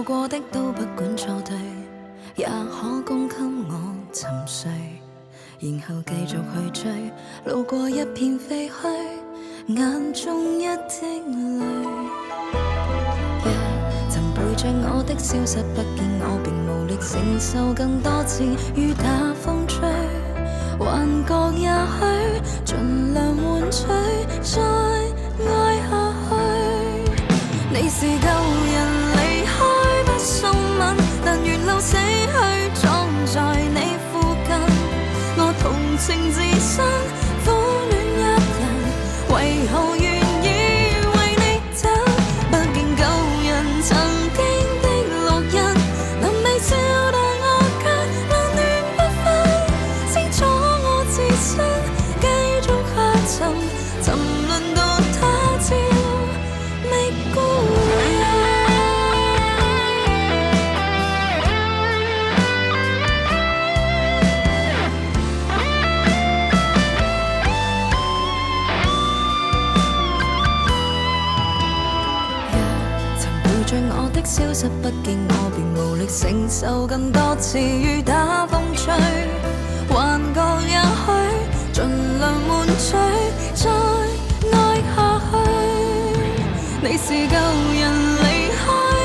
做過的都不管錯對，也可供給我沉睡，然後繼續去追，路過一片廢墟，眼中一滴淚。曾陪着我的消失不見，我並無力承受更多次雨打風吹，幻覺也許盡量換取，再愛下去。你是舊人離開不送吻，但沿路死去撞在你附近，我同情自身，苦戀一人，為何願意為你走？畢竟舊人曾經的烙印，能微笑但我卻冷暖不分，清楚我自身，繼續下沉淪到他朝未孤人。我的消失不見，我便無力承受更多次雨打風吹，幻覺也許盡量換取，再愛下去。你是舊人離開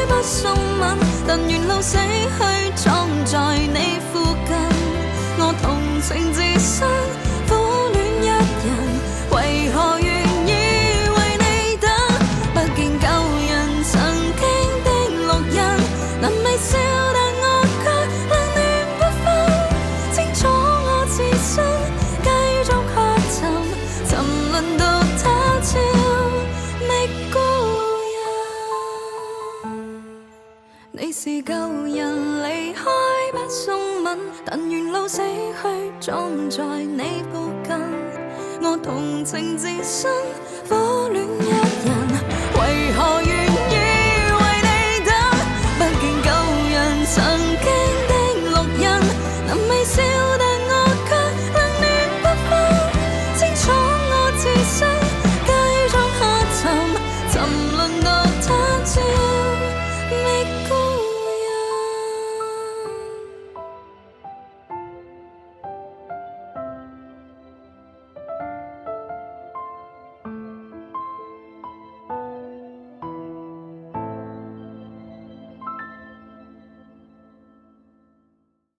不送吻，但沿路死去撞在你附近，我同情自身，苦戀一人，為何願意為你等？畢竟舊人曾能微笑但我卻冷暖不分，清楚我自身，繼續下沉淪到他朝未孤人。你是舊人離開不送吻，但沿路死去撞在你附近，我同情自身。